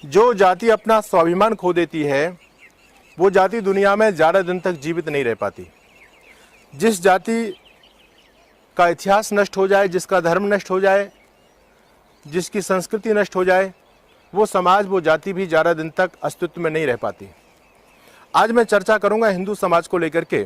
जो जाति अपना स्वाभिमान खो देती है वो जाति दुनिया में ज़्यादा दिन तक जीवित नहीं रह पाती। जिस जाति का इतिहास नष्ट हो जाए, जिसका धर्म नष्ट हो जाए, जिसकी संस्कृति नष्ट हो जाए, वो समाज, वो जाति भी ज़्यादा दिन तक अस्तित्व में नहीं रह पाती। आज मैं चर्चा करूंगा हिंदू समाज को लेकर के,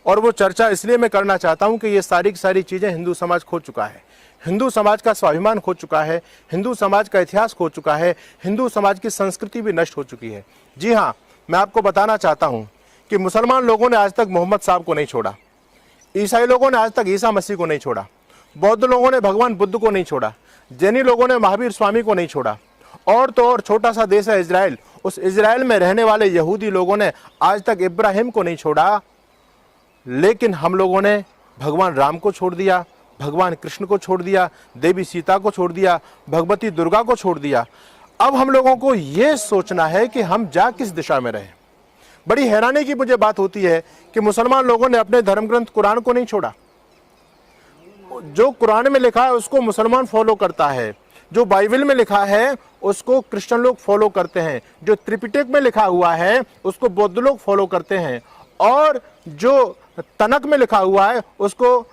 और वो चर्चा इसलिए मैं करना चाहता हूं कि ये सारी की सारी चीज़ें हिंदू समाज खो चुका है। हिंदू समाज का स्वाभिमान खो चुका है, हिंदू समाज का इतिहास खो चुका है, हिंदू समाज की संस्कृति भी नष्ट हो चुकी है। जी हाँ, मैं आपको बताना चाहता हूँ कि मुसलमान लोगों ने आज तक मोहम्मद साहब को नहीं छोड़ा, ईसाई लोगों ने आज तक ईसा मसीह को नहीं छोड़ा, बौद्ध लोगों ने भगवान बुद्ध को नहीं छोड़ा, जैनी लोगों ने महावीर स्वामी को नहीं छोड़ा, और तो और छोटा सा देश है इजराइल, उस इजराइल में रहने वाले यहूदी लोगों ने आज तक इब्राहिम को नहीं छोड़ा। लेकिन हम लोगों ने भगवान राम को छोड़ दिया, भगवान कृष्ण को छोड़ दिया, देवी सीता को छोड़ दिया, भगवती दुर्गा को छोड़ दिया। अब हम लोगों को ये सोचना है कि हम जा किस दिशा में रहें। बड़ी हैरानी की मुझे बात होती है कि मुसलमान लोगों ने अपने धर्म ग्रंथ कुरान को नहीं छोड़ा। जो कुरान में लिखा है उसको मुसलमान फॉलो करता है, जो बाइबल में लिखा है उसको क्रिश्चियन लोग फॉलो करते हैं, जो त्रिपिटक में लिखा हुआ है उसको बौद्ध लोग फॉलो करते हैं, और जो तनक में लिखा हुआ है उसको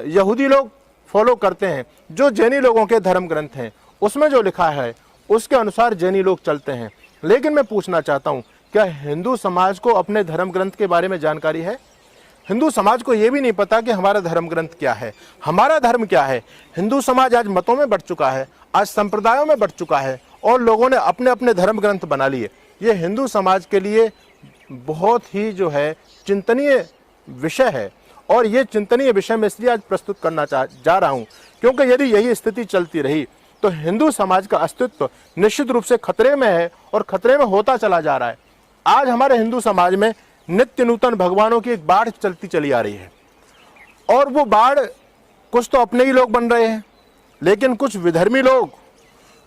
यहूदी लोग फॉलो करते हैं। जो जैनी लोगों के धर्म ग्रंथ हैं उसमें जो लिखा है उसके अनुसार जैनी लोग चलते हैं। लेकिन मैं पूछना चाहता हूं, क्या हिंदू समाज को अपने धर्म ग्रंथ के बारे में जानकारी है? हिंदू समाज को यह भी नहीं पता कि हमारा धर्म ग्रंथ क्या है, हमारा धर्म क्या है। हिंदू समाज आज मतों में बढ़ चुका है, आज संप्रदायों में बढ़ चुका है, और लोगों ने अपने अपने धर्म ग्रंथ बना लिए। ये हिंदू समाज के लिए बहुत ही जो है चिंतनीय विषय है, और ये चिंतनीय विषय मैं इसलिए आज प्रस्तुत करना जा रहा हूँ क्योंकि यदि यही स्थिति चलती रही तो हिंदू समाज का अस्तित्व निश्चित रूप से खतरे में है, और खतरे में होता चला जा रहा है। आज हमारे हिंदू समाज में नित्य नूतन भगवानों की एक बाढ़ चलती चली आ रही है, और वो बाढ़ कुछ तो अपने ही लोग बन रहे हैं, लेकिन कुछ विधर्मी लोग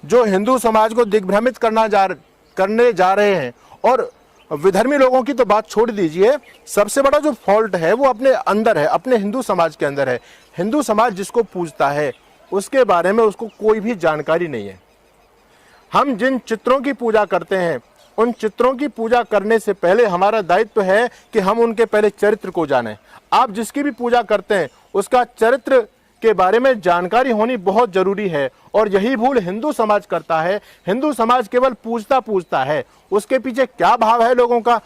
जो हिंदू समाज को दिग्भ्रमित करने जा रहे हैं। और विधर्मी लोगों की तो बात छोड़ दीजिए, सबसे बड़ा जो फॉल्ट है वो अपने अंदर है, अपने हिंदू समाज के अंदर है। हिंदू समाज जिसको पूजता है उसके बारे में उसको कोई भी जानकारी नहीं है। हम जिन चित्रों की पूजा करते हैं उन चित्रों की पूजा करने से पहले हमारा दायित्व है कि हम उनके पहले चरित्र को जानें। आप जिसकी भी पूजा करते हैं उसका चरित्र के बारे में जानकारी होनी बहुत जरूरी है, और यही भूल हिंदू समाज करता है। हिंदू समाज केवल पूजता है, उसके पीछे क्या भाव है लोगों का,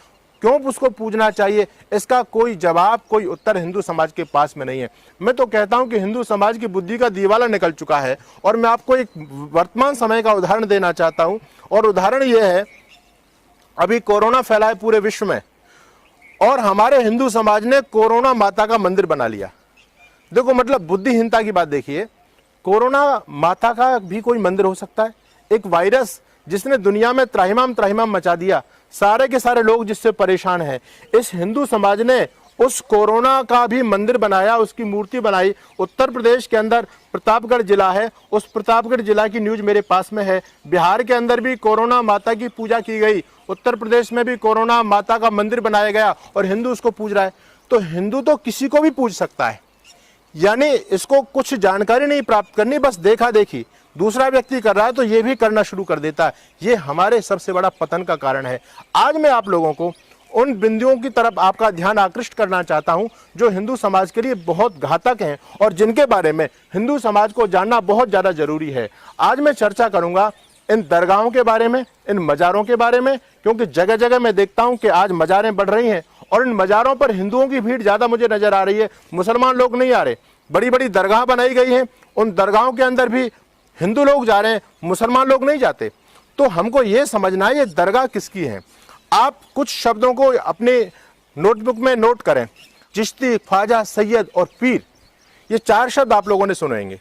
क्यों उसको पूजना चाहिए, इसका कोई जवाब, कोई उत्तर हिंदू समाज के पास में नहीं है। मैं तो कहता हूं कि हिंदू समाज की बुद्धि का दीवाला निकल चुका है। और मैं आपको एक वर्तमान समय का उदाहरण देना चाहता हूं, और उदाहरण यह है, अभी कोरोना फैला है पूरे विश्व में, और हमारे हिंदू समाज ने कोरोना माता का मंदिर बना लिया। देखो, मतलब बुद्धिहीनता की बात देखिए। कोरोना माता का भी कोई मंदिर हो सकता है? एक वायरस जिसने दुनिया में त्राहिमाम मचा दिया, सारे के सारे लोग जिससे परेशान हैं, इस हिंदू समाज ने उस कोरोना का भी मंदिर बनाया, उसकी मूर्ति बनाई। उत्तर प्रदेश के अंदर प्रतापगढ़ जिला है, उस प्रतापगढ़ जिला की न्यूज मेरे पास में है। बिहार के अंदर भी कोरोना माता की पूजा की गई, उत्तर प्रदेश में भी कोरोना माता का मंदिर बनाया गया, और हिंदू उसको पूज रहा है। तो हिंदू तो किसी को भी पूज सकता है, यानी इसको कुछ जानकारी नहीं प्राप्त करनी, बस देखा देखी दूसरा व्यक्ति कर रहा है तो ये भी करना शुरू कर देता है। ये हमारे सबसे बड़ा पतन का कारण है। आज मैं आप लोगों को उन बिंदुओं की तरफ आपका ध्यान आकृष्ट करना चाहता हूं जो हिंदू समाज के लिए बहुत घातक हैं, और जिनके बारे में हिंदू समाज को जानना बहुत ज्यादा जरूरी है। आज मैं चर्चा करूंगा इन दरगाहों के बारे में, इन मजारों के बारे में, क्योंकि जगह जगह मैं देखता हूं कि आज मजारें बढ़ रही हैं, और इन मजारों पर हिंदुओं की भीड़ ज्यादा मुझे नजर आ रही है, मुसलमान लोग नहीं आ रहे। बड़ी बड़ी दरगाह बनाई गई हैं, उन दरगाहों के अंदर भी हिंदू लोग जा रहे हैं, मुसलमान लोग नहीं जाते। तो हमको ये समझना है ये दरगाह किसकी है। आप कुछ शब्दों को अपने नोटबुक में नोट करें। चिश्ती, ख्वाजा, सैयद और पीर, ये 4 शब्द आप लोगों ने सुनेंगे।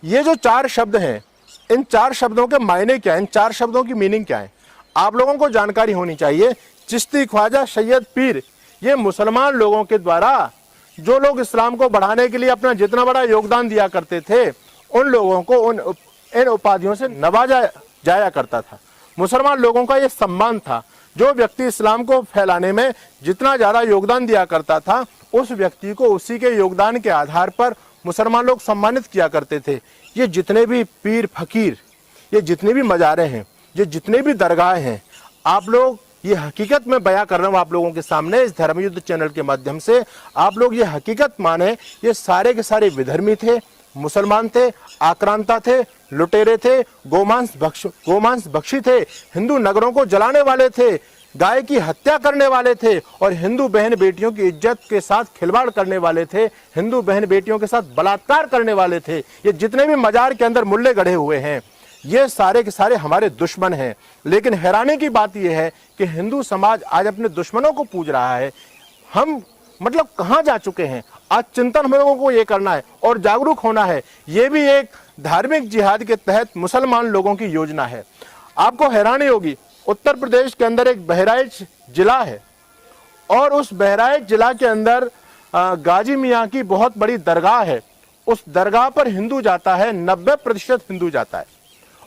ये जो 4 शब्द हैं, इन 4 शब्दों के मायने क्या है, इन 4 शब्दों की मीनिंग क्या है, आप लोगों को जानकारी होनी चाहिए। चिश्ती, ख्वाजा, सैयद, पीर, ये मुसलमान लोगों के द्वारा, जो लोग इस्लाम को बढ़ाने के लिए अपना जितना बड़ा योगदान दिया करते थे, उन लोगों को इन उपाधियों से नवाजा जाया करता था। मुसलमान लोगों का ये सम्मान था। जो व्यक्ति इस्लाम को फैलाने में जितना ज्यादा योगदान दिया करता था, उस व्यक्ति को उसी के योगदान के आधार पर मुसलमान लोग सम्मानित किया करते थे। ये जितने भी पीर फकीर, ये जितने भी मजारे हैं, ये जितने भी दरगाह हैं, आप लोग ये हकीकत में बयां कर रहा हूं आप लोगों के सामने इस धर्मयुद्ध चैनल के माध्यम से, आप लोग ये हकीकत माने, ये सारे के सारे विधर्मी थे, मुसलमान थे, आक्रांता थे, लुटेरे थे, गोमांस बख्शी थे, हिंदू नगरों को जलाने वाले थे, गाय की हत्या करने वाले थे और हिंदू बहन बेटियों की इज्जत के साथ खिलवाड़ करने वाले थे, हिंदू बहन बेटियों के साथ बलात्कार करने वाले थे। ये जितने भी मजार के अंदर मुल्ले गढ़े हुए हैं, ये सारे के सारे हमारे दुश्मन हैं। लेकिन हैरानी की बात यह है कि हिंदू समाज आज अपने दुश्मनों को पूज रहा है। हम मतलब कहां जा चुके हैं? आज चिंतन हम लोगों को ये करना है और जागरूक होना है। ये भी एक धार्मिक जिहाद के तहत मुसलमान लोगों की योजना है। आपको हैरानी होगी, उत्तर प्रदेश के अंदर एक बहराइच जिला है और उस बहराइच जिला के अंदर गाजी मियाँ की बहुत बड़ी दरगाह है। उस दरगाह पर हिंदू जाता है, 90% हिंदू जाता है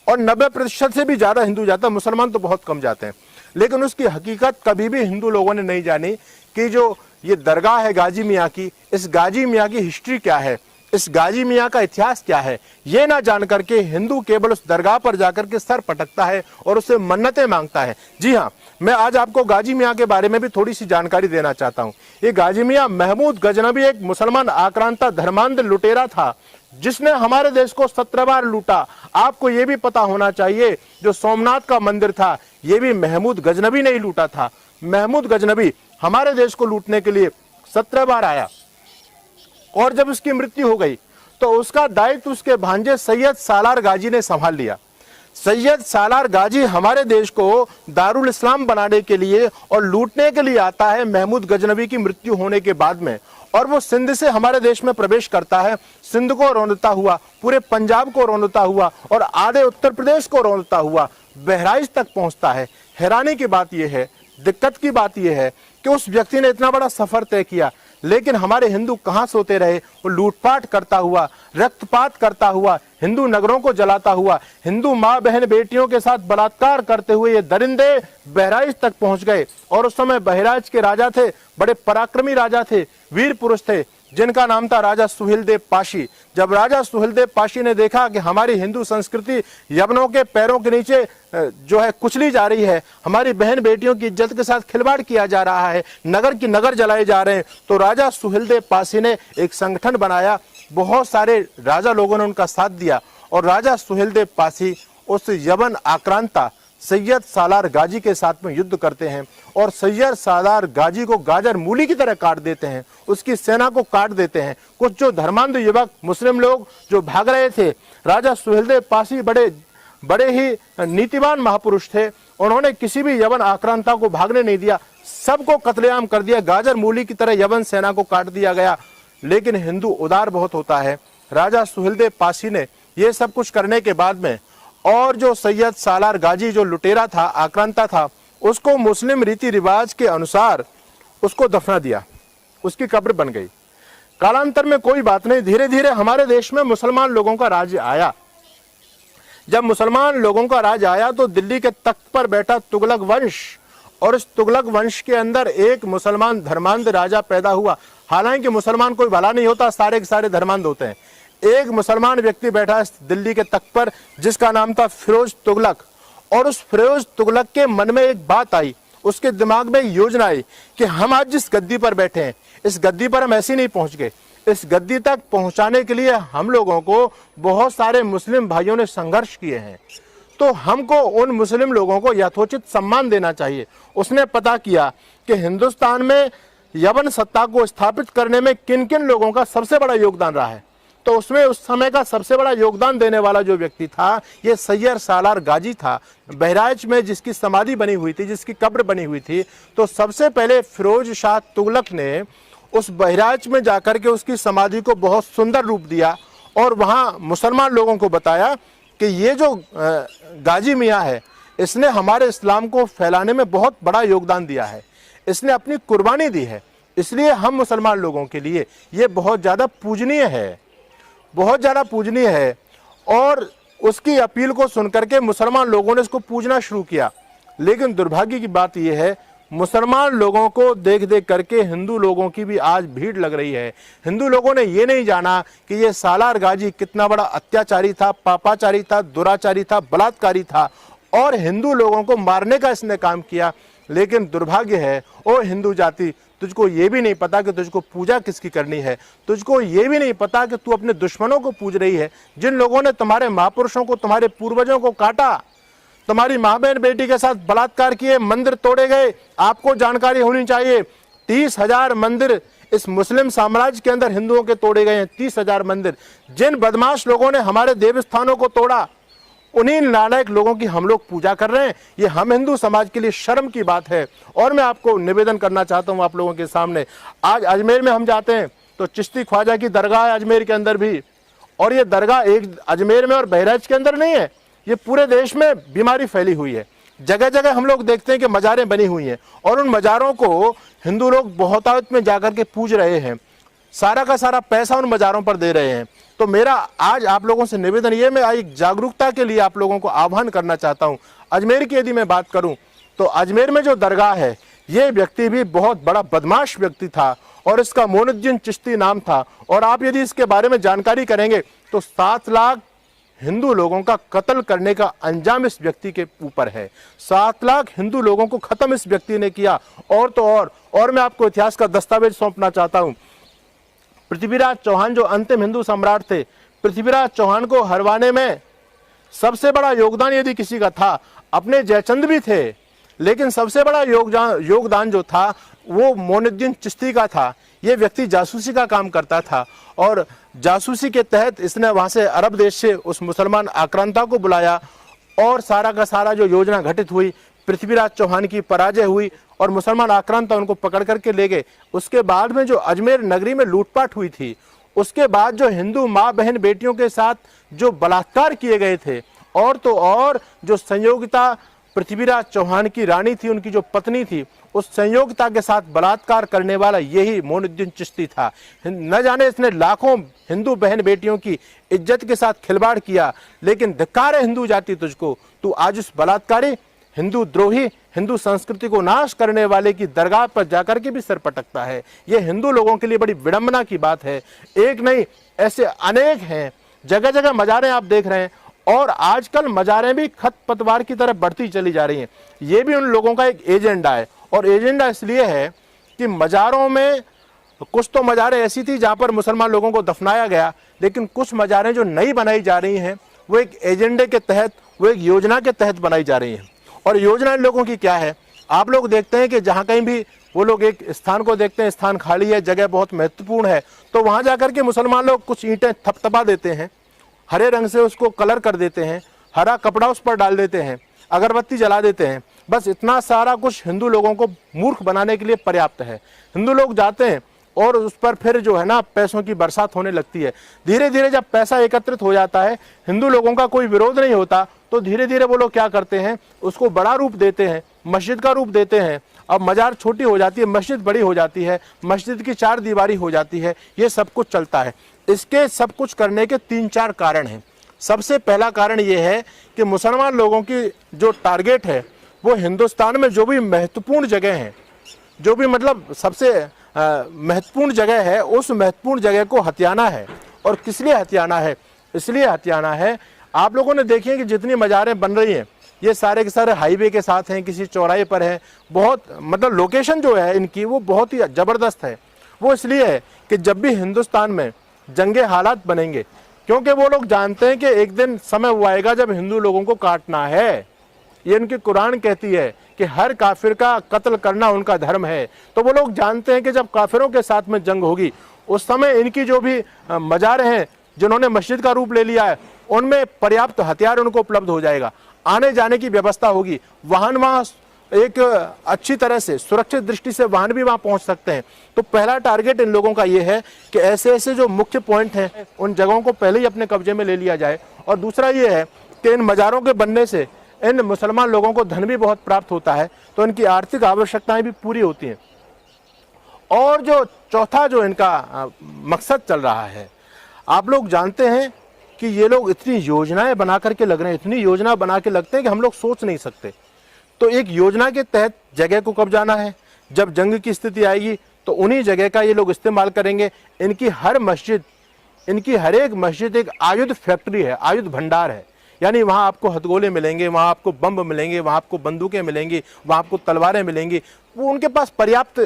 और 90% से भी ज्यादा हिंदू जाता है। मुसलमान तो बहुत कम जाते हैं। लेकिन उसकी हकीकत कभी भी हिंदू लोगों ने नहीं जानी कि जो ये दरगाह है गाजी मियाँ की, इस गाजी मियाँ की हिस्ट्री क्या है, इस गाजी मियाँ का इतिहास क्या है। ये ना जान करके हिंदू केवल उस दरगाह पर जाकर के सर पटकता है और उससे मन्नतें मांगता है। जी हाँ, मैं आज आपको गाजी मियाँ के बारे में भी थोड़ी सी जानकारी देना चाहता हूँ। ये गाजी मियाँ महमूद गजनबी एक मुसलमान आक्रांता धर्मांध लुटेरा था जिसने हमारे देश को 17 बार लूटा। आपको ये भी पता होना चाहिए, जो सोमनाथ का मंदिर था ये भी महमूद गजनबी ने ही लूटा था। महमूद गजनबी हमारे देश को लूटने के लिए 17 बार आया और जब उसकी मृत्यु हो गई तो उसका दायित्व उसके भांजे सैयद सालार गाजी ने संभाल लिया। सैयद सालार गाजी हमारे देश को दारुल इस्लाम बनाने के लिए और लूटने के लिए आता है महमूद गजनबी की मृत्यु होने के बाद में, और वो सिंध से हमारे देश में प्रवेश करता है। सिंध को रौंदता हुआ, पूरे पंजाब को रौंदता हुआ और आधे उत्तर प्रदेश को रौंदता हुआ बहराइच तक पहुंचता है। हैरानी की बात यह है, दिक्कत की बात यह है कि उस व्यक्ति ने इतना बड़ा सफर तय किया, लेकिन हमारे हिंदू कहां सोते रहे। वो लूटपाट करता हुआ, रक्तपात करता हुआ, हिंदू नगरों को जलाता हुआ, हिंदू माँ बहन बेटियों के साथ बलात्कार करते हुए ये दरिंदे बहराइच तक पहुंच गए। और उस समय बहराइच के राजा थे, बड़े पराक्रमी राजा थे, वीर पुरुष थे, जिनका नाम था राजा सुहेलदेव पाशी। जब राजा सुहेलदेव पाशी ने देखा कि हमारी हिंदू संस्कृति यवनों के पैरों के नीचे जो है कुचली जा रही है, हमारी बहन बेटियों की इज्जत के साथ खिलवाड़ किया जा रहा है, नगर की नगर जलाए जा रहे हैं, तो राजा सुहेलदेव पाशी ने एक संगठन बनाया। बहुत सारे राजा लोगों ने उनका साथ दिया और राजा सुहेलदेव पाशी उस यवन आक्रांता सैयद सालार गाजी के साथ में युद्ध करते हैं और सैयद सालार गाजी को गाजर मूली की तरह काट देते हैं, उसकी सेना को काट देते हैं। कुछ जो धर्मांध युवक मुस्लिम लोग जो भाग रहे थे, राजा सुहेलदेव पाशी बड़े ही नीतिवान महापुरुष थे, उन्होंने किसी भी यवन आक्रांता को भागने नहीं दिया, सबको कत्लेआम कर दिया, गाजर मूली की तरह यवन सेना को काट दिया गया। लेकिन हिंदू उदार बहुत होता है। राजा सुहेलदेव पाशी ने यह सब कुछ करने के बाद में और जो सैयद सालार गाजी जो लुटेरा था, आक्रांता था, उसको मुस्लिम रीति रिवाज के अनुसार उसको दफना दिया, उसकी कब्र बन गई। कालांतर में कोई बात नहीं, धीरे धीरे हमारे देश में मुसलमान लोगों का राज आया। जब मुसलमान लोगों का राज आया तो दिल्ली के तख्त पर बैठा तुगलक वंश, और इस तुगलक वंश के अंदर एक मुसलमान धर्मांध राजा पैदा हुआ। हालांकि मुसलमान कोई भला नहीं होता, सारे के सारे धर्मांध होते हैं। एक मुसलमान व्यक्ति बैठा इस दिल्ली के तख्त पर जिसका नाम था फिरोज तुगलक, और उस फिरोज तुगलक के मन में एक बात आई, उसके दिमाग में योजना आई कि हम आज जिस गद्दी पर बैठे हैं, इस गद्दी पर हम ऐसे नहीं पहुंच गए, इस गद्दी तक पहुंचाने के लिए हम लोगों को बहुत सारे मुस्लिम भाइयों ने संघर्ष किए हैं, तो हमको उन मुस्लिम लोगों को यथोचित सम्मान देना चाहिए। उसने पता किया कि हिंदुस्तान में यवन सत्ता को स्थापित करने में किन किन लोगों का सबसे बड़ा योगदान रहा है, तो उसमें उस समय का सबसे बड़ा योगदान देने वाला जो व्यक्ति था, ये सैयद सालार गाजी था। बहराइच में जिसकी समाधि बनी हुई थी, जिसकी कब्र बनी हुई थी, तो सबसे पहले फिरोज शाह तुगलक ने उस बहराइच में जाकर के उसकी समाधि को बहुत सुंदर रूप दिया और वहाँ मुसलमान लोगों को बताया कि ये जो गाजी मियाँ है, इसने हमारे इस्लाम को फैलाने में बहुत बड़ा योगदान दिया है, इसने अपनी कुर्बानी दी है, इसलिए हम मुसलमान लोगों के लिए ये बहुत ज़्यादा पूजनीय है, बहुत ज़्यादा पूजनीय है। और उसकी अपील को सुनकर के मुसलमान लोगों ने इसको पूजना शुरू किया। लेकिन दुर्भाग्य की बात यह है, मुसलमान लोगों को देख देख करके हिंदू लोगों की भी आज भीड़ लग रही है। हिंदू लोगों ने ये नहीं जाना कि ये सालार गाजी कितना बड़ा अत्याचारी था, पापाचारी था, दुराचारी था, बलात्कारी था, और हिंदू लोगों को मारने का इसने काम किया। लेकिन दुर्भाग्य है ओ हिंदू जाति, तुझको ये भी नहीं पता कि तुझको पूजा किसकी करनी है। तुझको ये भी नहीं पता कि तू अपने दुश्मनों को पूज रही है, जिन लोगों ने तुम्हारे महापुरुषों को, तुम्हारे पूर्वजों को काटा, तुम्हारी माँ बहन बेटी के साथ बलात्कार किए, मंदिर तोड़े गए। आपको जानकारी होनी चाहिए 30,000 मंदिर इस मुस्लिम साम्राज्य के अंदर हिंदुओं के तोड़े गए हैं। 30,000 मंदिर। जिन बदमाश लोगों ने हमारे देवस्थानों को तोड़ा, उन्हीं नालायक लोगों की हम लोग पूजा कर रहे हैं। ये हम हिंदू समाज के लिए शर्म की बात है। और मैं आपको निवेदन करना चाहता हूं आप लोगों के सामने, आज अजमेर में हम जाते हैं तो चिश्ती ख्वाजा की दरगाह है अजमेर के अंदर भी, और ये दरगाह एक अजमेर में और बहराइच के अंदर नहीं है, ये पूरे देश में बीमारी फैली हुई है। जगह जगह हम लोग देखते हैं कि मज़ारें बनी हुई हैं और उन मज़ारों को हिंदू लोग बहुतायत में जाकर के पूज रहे हैं, सारा का सारा पैसा उन मज़ारों पर दे रहे हैं। तो मेरा आज आप लोगों से निवेदन ये, मैं एक जागरूकता के लिए आप लोगों को आह्वान करना चाहता हूं। अजमेर की यदि मैं बात करूं तो अजमेर में जो दरगाह है, ये व्यक्ति भी बहुत बड़ा बदमाश व्यक्ति था और इसका मोइनुद्दीन चिश्ती नाम था। और आप यदि इसके बारे में जानकारी करेंगे तो 7 लाख हिंदू लोगों का कत्ल करने का अंजाम इस व्यक्ति के ऊपर है। 7 लाख हिंदू लोगों को खत्म इस व्यक्ति ने किया। और तो और मैं आपको इतिहास का दस्तावेज सौंपना चाहता हूं। पृथ्वीराज चौहान जो अंतिम हिंदू सम्राट थे, पृथ्वीराज चौहान को हरवाने में सबसे बड़ा योगदान यदि किसी का था, अपने जयचंद भी थे, लेकिन सबसे बड़ा योगदान जो था वो मोइनुद्दीन चिश्ती का था। ये व्यक्ति जासूसी का काम करता था और जासूसी के तहत इसने वहां से अरब देश से उस मुसलमान आक्रांता को बुलाया और सारा का सारा जो योजना घटित हुई, पृथ्वीराज चौहान की पराजय हुई और मुसलमान आक्रांता उनको पकड़ करके ले गए। उसके बाद में जो अजमेर नगरी में लूटपाट हुई थी, उसके बाद जो हिंदू माँ बहन बेटियों के साथ जो बलात्कार किए गए थे, और तो और जो संयोगिता पृथ्वीराज चौहान की रानी थी, उनकी जो पत्नी थी, उस संयोगिता के साथ बलात्कार करने वाला यही मोइनुद्दीन चिश्ती था। न जाने इसने लाखों हिंदू बहन बेटियों की इज्जत के साथ खिलवाड़ किया। लेकिन धिक्कार है हिंदू जाति तुझको, तू आज उस बलात्कारी, हिंदू द्रोही, हिंदू संस्कृति को नाश करने वाले की दरगाह पर जाकर के भी सर पटकता है। ये हिंदू लोगों के लिए बड़ी विडंबना की बात है। एक नहीं, ऐसे अनेक हैं। जगह जगह मज़ारें आप देख रहे हैं और आजकल मज़ारें भी खरपतवार की तरफ बढ़ती चली जा रही हैं। ये भी उन लोगों का एक एजेंडा है और एजेंडा इसलिए है कि मज़ारों में कुछ तो मज़ारें ऐसी थी जहाँ पर मुसलमान लोगों को दफनाया गया, लेकिन कुछ मज़ारें जो नई बनाई जा रही हैं वो एक एजेंडे के तहत, वो एक योजना के तहत बनाई जा रही हैं। और योजना इन लोगों की क्या है, आप लोग देखते हैं कि जहाँ कहीं भी वो लोग एक स्थान को देखते हैं, स्थान खाली है, जगह बहुत महत्वपूर्ण है, तो वहाँ जाकर के मुसलमान लोग कुछ ईंटें थपथपा देते हैं, हरे रंग से उसको कलर कर देते हैं, हरा कपड़ा उस पर डाल देते हैं, अगरबत्ती जला देते हैं। बस इतना सारा कुछ हिंदू लोगों को मूर्ख बनाने के लिए पर्याप्त है। हिंदू लोग जाते हैं और उस पर फिर जो है ना पैसों की बरसात होने लगती है। धीरे धीरे जब पैसा एकत्रित हो जाता है, हिंदू लोगों का कोई विरोध नहीं होता, तो धीरे धीरे वो लोग क्या करते हैं, उसको बड़ा रूप देते हैं, मस्जिद का रूप देते हैं। अब मजार छोटी हो जाती है, मस्जिद बड़ी हो जाती है, मस्जिद की 4 दीवारी हो जाती है, ये सब कुछ चलता है। इसके सब कुछ करने के 3-4 कारण हैं। सबसे पहला कारण ये है कि मुसलमान लोगों की जो टारगेट है वो हिंदुस्तान में जो भी महत्वपूर्ण जगह हैं, जो भी मतलब सबसे महत्वपूर्ण जगह है, उस महत्वपूर्ण जगह को हथियाना है। और किस लिए हथियाना है? इसलिए हथियाना है, आप लोगों ने देखिए कि जितनी मज़ारें बन रही हैं ये सारे के सारे हाईवे के साथ हैं, किसी चौराहे पर हैं। बहुत मतलब लोकेशन जो है इनकी वो बहुत ही ज़बरदस्त है। वो इसलिए है कि जब भी हिंदुस्तान में जंगे हालात बनेंगे, क्योंकि वो लोग जानते हैं कि एक दिन समय वो आएगा जब हिंदू लोगों को काटना है। ये इनकी कुरान कहती है कि हर काफिर का कत्ल करना उनका धर्म है। तो वो लोग जानते हैं कि जब काफिरों के साथ में जंग होगी, उस समय इनकी जो भी मज़ारें हैं जिन्होंने मस्जिद का रूप ले लिया है, उनमें पर्याप्त हथियार उनको उपलब्ध हो जाएगा, आने जाने की व्यवस्था होगी, वाहन वहाँ एक अच्छी तरह से सुरक्षित दृष्टि से वाहन भी वहाँ पहुँच सकते हैं। तो पहला टारगेट इन लोगों का ये है कि ऐसे ऐसे जो मुख्य पॉइंट हैं उन जगहों को पहले ही अपने कब्जे में ले लिया जाए। और दूसरा ये है कि इन मज़ारों के बनने से इन मुसलमान लोगों को धन भी बहुत प्राप्त होता है, तो इनकी आर्थिक आवश्यकताएं भी पूरी होती हैं। और जो चौथा जो इनका मकसद चल रहा है, आप लोग जानते हैं कि ये लोग इतनी योजनाएं बना करके लग रहे हैं, इतनी योजना बना के लगते हैं कि हम लोग सोच नहीं सकते। तो एक योजना के तहत जगह को कब्जाना है, जब जंग की स्थिति आएगी तो उन्हीं जगह का ये लोग इस्तेमाल करेंगे। इनकी हर मस्जिद, इनकी हर एक मस्जिद एक आयुध फैक्ट्री है, आयुध भंडार है। यानी वहाँ आपको हथगोले मिलेंगे, वहाँ आपको बम मिलेंगे, वहाँ आपको बंदूकें मिलेंगी, वहाँ आपको तलवारें मिलेंगी। वो उनके पास पर्याप्त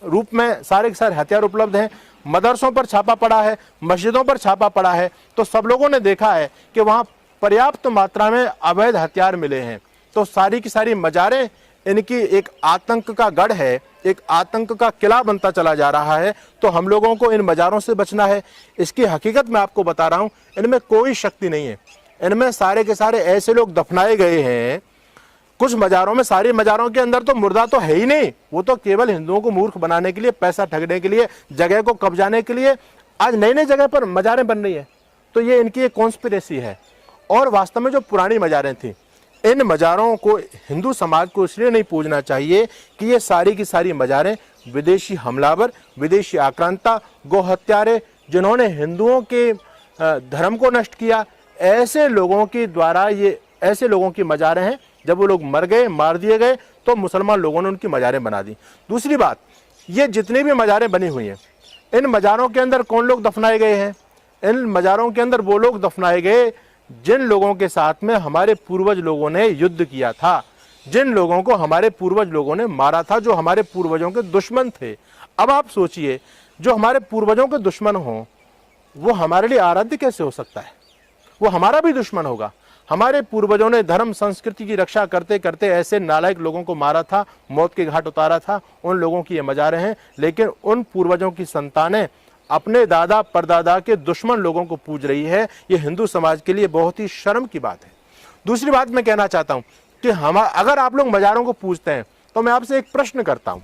रूप में सारे के सारे हथियार उपलब्ध हैं। मदरसों पर छापा पड़ा है, मस्जिदों पर छापा पड़ा है, तो सब लोगों ने देखा है कि वहाँ पर्याप्त मात्रा में अवैध हथियार मिले हैं। तो सारी की सारी मजारें इनकी एक आतंक का गढ़ है, एक आतंक का किला बनता चला जा रहा है। तो हम लोगों को इन मजारों से बचना है। इसकी हकीकत मैं आपको बता रहा हूँ, इनमें कोई शक्ति नहीं है। इनमें सारे के सारे ऐसे लोग दफनाए गए हैं। कुछ मजारों में, सारी मजारों के अंदर तो मुर्दा तो है ही नहीं, वो तो केवल हिंदुओं को मूर्ख बनाने के लिए, पैसा ठगने के लिए, जगह को कब्जाने के लिए आज नई नई जगह पर मजारें बन रही है। तो ये इनकी एक कॉन्स्पिरेसी है। और वास्तव में जो पुरानी मजारें थी, इन मजारों को हिंदू समाज को इसलिए नहीं पूजना चाहिए कि ये सारी की सारी मजारें विदेशी हमलावर, विदेशी आक्रांता, गो हत्यारे, जिन्होंने हिंदुओं के धर्म को नष्ट किया, ऐसे लोगों के द्वारा ये ऐसे लोगों की मजारें हैं। जब वो लोग मर गए, मार दिए गए, तो मुसलमान लोगों ने उनकी मजारें बना दी। दूसरी बात, ये जितनी भी मजारें बनी हुई हैं, इन मजारों के अंदर कौन लोग दफनाए गए हैं? इन मजारों के अंदर वो लोग दफनाए गए जिन लोगों के साथ में हमारे पूर्वज लोगों ने युद्ध किया था, जिन लोगों को हमारे पूर्वज लोगों ने मारा था, जो हमारे पूर्वजों के दुश्मन थे। अब आप सोचिए, जो हमारे पूर्वजों के दुश्मन हों, वो हमारे लिए आराध्य कैसे हो सकता है? वो हमारा भी दुश्मन होगा। हमारे पूर्वजों ने धर्म संस्कृति की रक्षा करते करते ऐसे नालायक लोगों को मारा था, मौत के घाट उतारा था। उन लोगों की ये मजारें हैं, लेकिन उन पूर्वजों की संतानें अपने दादा परदादा के दुश्मन लोगों को पूज रही है। ये हिंदू समाज के लिए बहुत ही शर्म की बात है। दूसरी बात मैं कहना चाहता हूं कि अगर आप लोग मजारों को पूजते हैं, तो मैं आपसे एक प्रश्न करता हूं,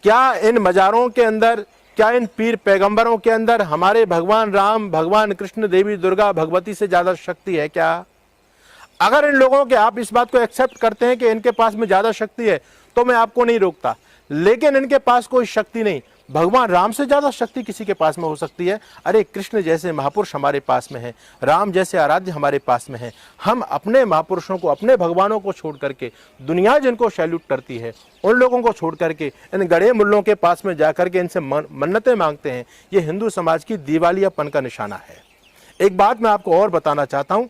क्या इन मजारों के अंदर, क्या इन पीर पैगंबरों के अंदर हमारे भगवान राम, भगवान कृष्ण, देवी दुर्गा, भगवती से ज्यादा शक्ति है क्या? अगर इन लोगों के, आप इस बात को एक्सेप्ट करते हैं कि इनके पास में ज्यादा शक्ति है, तो मैं आपको नहीं रोकता। लेकिन इनके पास कोई शक्ति नहीं। भगवान राम से ज्यादा शक्ति किसी के पास में हो सकती है? अरे कृष्ण जैसे महापुरुष हमारे पास में है, राम जैसे आराध्य हमारे पास में है। हम अपने महापुरुषों को, अपने भगवानों को छोड़ करके, दुनिया जिनको सैल्यूट करती है, उन लोगों को छोड़ करके इन गड़े मुल्लों के पास में जाकर के इनसे मन्नतें मांगते हैं। ये हिंदू समाज की दिवालियापन का निशाना है। एक बात मैं आपको और बताना चाहता हूं,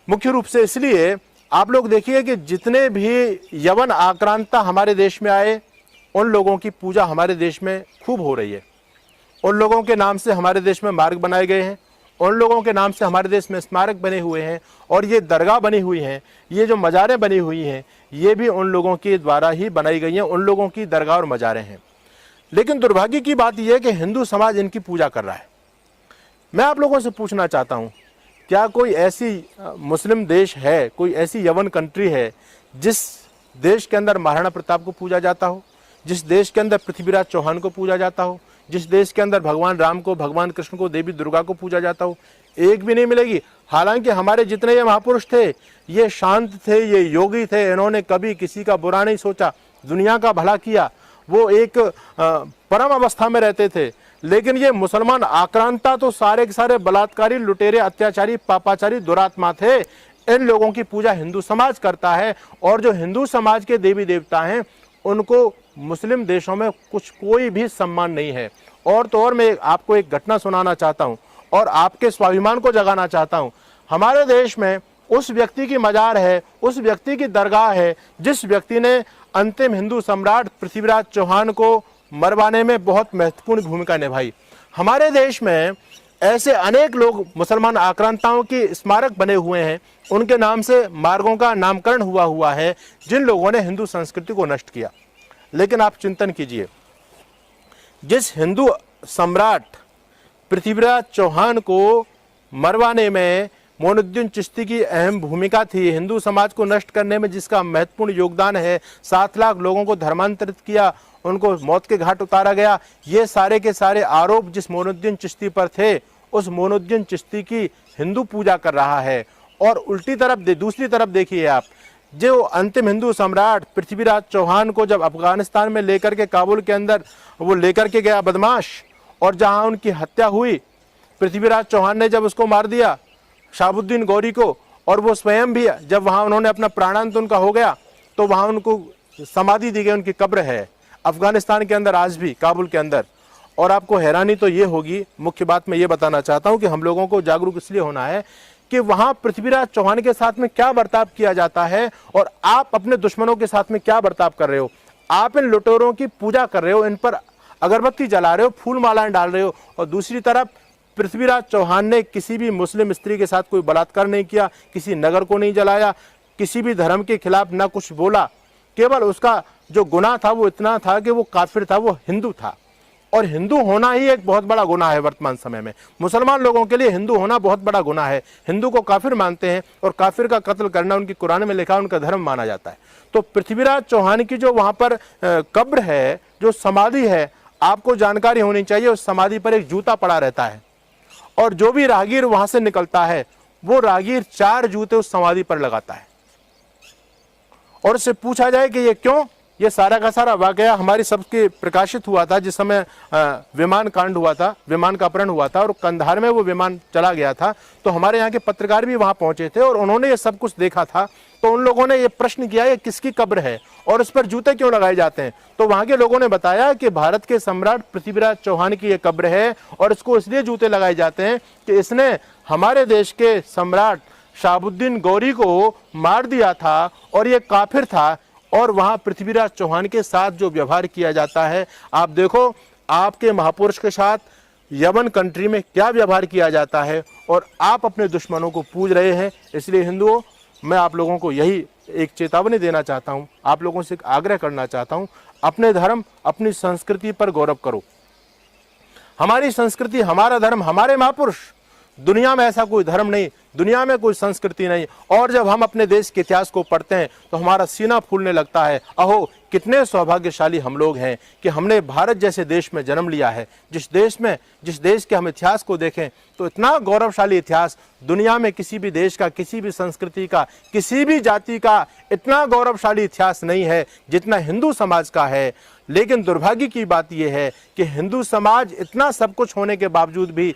मुख्य रूप से इसलिए आप लोग देखिए कि जितने भी यवन आक्रांता हमारे देश में आए, उन लोगों की पूजा हमारे देश में खूब हो रही है। उन लोगों के नाम से हमारे देश में मार्ग बनाए गए हैं, उन लोगों के नाम से हमारे देश में स्मारक बने हुए हैं, और ये दरगाह बनी हुई हैं, ये जो मजारें बनी हुई हैं, ये भी उन लोगों के द्वारा ही बनाई गई हैं। उन लोगों की दरगाह और मजारें हैं। लेकिन दुर्भाग्य की बात यह है कि हिंदू समाज इनकी पूजा कर रहा है। मैं आप लोगों से पूछना चाहता हूँ, क्या कोई ऐसी मुस्लिम देश है, कोई ऐसी यवन कंट्री है जिस देश के अंदर महाराणा प्रताप को पूजा जाता हो, जिस देश के अंदर पृथ्वीराज चौहान को पूजा जाता हो, जिस देश के अंदर भगवान राम को, भगवान कृष्ण को, देवी दुर्गा को पूजा जाता हो? एक भी नहीं मिलेगी। हालांकि हमारे जितने ये महापुरुष थे, ये शांत थे, ये योगी थे, इन्होंने कभी किसी का बुरा नहीं सोचा, दुनिया का भला किया। वो एक परम अवस्था में रहते थे। लेकिन ये मुसलमान आक्रांता तो सारे के सारे बलात्कारी, लुटेरे, अत्याचारी, पापाचारी, दुरात्मा थे। इन लोगों की पूजा हिंदू समाज करता है, और जो हिंदू समाज के देवी देवता हैं, उनको मुस्लिम देशों में कुछ कोई भी सम्मान नहीं है। और तो और मैं आपको एक घटना सुनाना चाहता हूं और आपके स्वाभिमान को जगाना चाहता हूं। हमारे देश में उस व्यक्ति की मजार है, उस व्यक्ति की दरगाह है, जिस व्यक्ति ने अंतिम हिंदू सम्राट पृथ्वीराज चौहान को मरवाने में बहुत महत्वपूर्ण भूमिका निभाई। हमारे देश में ऐसे अनेक लोग, मुसलमान आक्रांताओं की स्मारक बने हुए हैं, उनके नाम से मार्गों का नामकरण हुआ है, जिन लोगों ने हिंदू संस्कृति को नष्ट किया। लेकिन आप चिंतन कीजिए, जिस हिंदू सम्राट पृथ्वीराज चौहान को मरवाने में मोइनुद्दीन चिश्ती की अहम भूमिका थी, हिंदू समाज को नष्ट करने में जिसका महत्वपूर्ण योगदान है, 7 लाख लोगों को धर्मांतरित किया, उनको मौत के घाट उतारा गया, ये सारे के सारे आरोप जिस मोइनुद्दीन चिश्ती पर थे, उस मोइनुद्दीन चिश्ती की हिंदू पूजा कर रहा है। और उल्टी तरफ दूसरी तरफ देखिए आप, जो अंतिम हिंदू सम्राट पृथ्वीराज चौहान को जब अफगानिस्तान में लेकर के, काबुल के अंदर वो लेकर के गया बदमाश, और जहां उनकी हत्या हुई, पृथ्वीराज चौहान ने जब उसको मार दिया, शहाबुद्दीन गौरी को, और वो स्वयं भी जब वहां उन्होंने अपना प्राणांत उनका हो गया, तो वहां उनको समाधि दी गई, उनकी कब्र है अफगानिस्तान के अंदर आज भी, काबुल के अंदर। और आपको हैरानी तो ये होगी, मुख्य बात मैं ये बताना चाहता हूँ कि हम लोगों को जागरूक इसलिए होना है कि वहां पृथ्वीराज चौहान के साथ में क्या बर्ताव किया जाता है और आप अपने दुश्मनों के साथ में क्या बर्ताव कर रहे हो। आप इन लुटेरों की पूजा कर रहे हो, इन पर अगरबत्ती जला रहे हो, फूल मालाएं डाल रहे हो, और दूसरी तरफ पृथ्वीराज चौहान ने किसी भी मुस्लिम स्त्री के साथ कोई बलात्कार नहीं किया, किसी नगर को नहीं जलाया, किसी भी धर्म के खिलाफ ना कुछ बोला। केवल उसका जो गुनाह था वो इतना था कि वो काफिर था, वो हिंदू था, और हिंदू होना ही एक बहुत बड़ा गुनाह है। वर्तमान समय में मुसलमान लोगों के लिए हिंदू होना बहुत बड़ा गुनाह है। हिंदू को काफिर मानते हैं और काफिर का कत्ल करना उनकी कुरान में लिखा, उनका धर्म माना जाता है। तो पृथ्वीराज चौहान की जो वहां पर कब्र है, जो समाधि है, आपको जानकारी होनी चाहिए, उस समाधि पर एक जूता पड़ा रहता है, और जो भी राहगीर वहां से निकलता है वो राहगीर 4 जूते उस समाधि पर लगाता है। और उससे पूछा जाए कि ये क्यों, ये सारा का सारा वाकया हमारी सबके प्रकाशित हुआ था जिस समय विमान कांड हुआ था, विमान का अपहरण हुआ था और कंधार में वो विमान चला गया था। तो हमारे यहाँ के पत्रकार भी वहां पहुंचे थे और उन्होंने ये सब कुछ देखा था। तो उन लोगों ने ये प्रश्न किया ये किसकी कब्र है और उस पर जूते क्यों लगाए जाते हैं। तो वहां के लोगों ने बताया कि भारत के सम्राट पृथ्वीराज चौहान की ये कब्र है और इसको इसलिए जूते लगाए जाते हैं कि इसने हमारे देश के सम्राट शहाबुद्दीन गौरी को मार दिया था और ये काफिर था, और वहां पृथ्वीराज चौहान के साथ जो व्यवहार किया जाता है, आप देखो आपके महापुरुष के साथ यमन कंट्री में क्या व्यवहार किया जाता है, और आप अपने दुश्मनों को पूज रहे हैं। इसलिए हिंदुओं, मैं आप लोगों को यही एक चेतावनी देना चाहता हूं, आप लोगों से एक आग्रह करना चाहता हूं, अपने धर्म अपनी संस्कृति पर गौरव करो। हमारी संस्कृति, हमारा धर्म, हमारे महापुरुष, दुनिया में ऐसा कोई धर्म नहीं, दुनिया में कोई संस्कृति नहीं। और जब हम अपने देश के इतिहास को पढ़ते हैं तो हमारा सीना फूलने लगता है। अहो कितने सौभाग्यशाली हम लोग हैं कि हमने भारत जैसे देश में जन्म लिया है, जिस देश के हम इतिहास को देखें तो इतना गौरवशाली इतिहास दुनिया में किसी भी देश का, किसी भी संस्कृति का, किसी भी जाति का इतना गौरवशाली इतिहास नहीं है जितना हिंदू समाज का है। लेकिन दुर्भाग्य की बात यह है कि हिंदू समाज इतना सब कुछ होने के बावजूद भी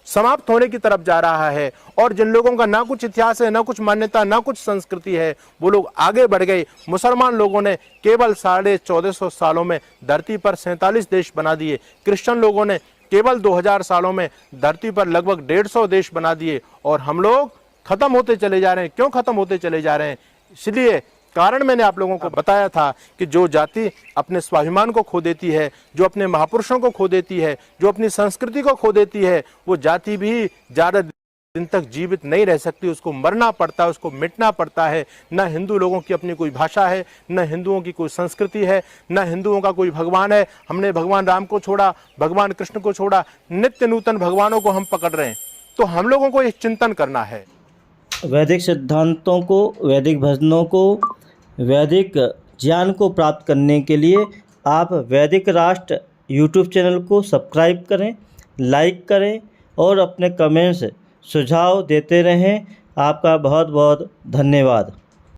समाप्त होने की तरफ जा रहा है, और जिन लोगों का ना कुछ इतिहास है, ना कुछ मान्यता, ना कुछ संस्कृति है, वो लोग आगे बढ़ गए। मुसलमान लोगों ने केवल 1450 सालों में धरती पर 47 देश बना दिए। क्रिश्चियन लोगों ने केवल 2000 सालों में धरती पर लगभग 150 देश बना दिए, और हम लोग खत्म होते चले जा रहे हैं। क्यों खत्म होते चले जा रहे हैं? इसलिए कारण मैंने आप लोगों को बताया था कि जो जाति अपने स्वाभिमान को खो देती है, जो अपने महापुरुषों को खो देती है, जो अपनी संस्कृति को खो देती है, वो जाति भी ज्यादा दिन तक जीवित नहीं रह सकती। उसको मरना पड़ता है, उसको मिटना पड़ता है। न हिंदू लोगों की अपनी कोई भाषा है, न हिंदुओं की कोई संस्कृति है, न हिंदुओं का कोई भगवान है। हमने भगवान राम को छोड़ा, भगवान कृष्ण को छोड़ा, नित्य नूतन भगवानों को हम पकड़ रहे हैं। तो हम लोगों को ये चिंतन करना है। वैदिक सिद्धांतों को, वैदिक भजनों को, वैदिक ज्ञान को प्राप्त करने के लिए आप वैदिक राष्ट्र यूट्यूब चैनल को सब्सक्राइब करें, लाइक करें और अपने कमेंट्स सुझाव देते रहें। आपका बहुत बहुत धन्यवाद।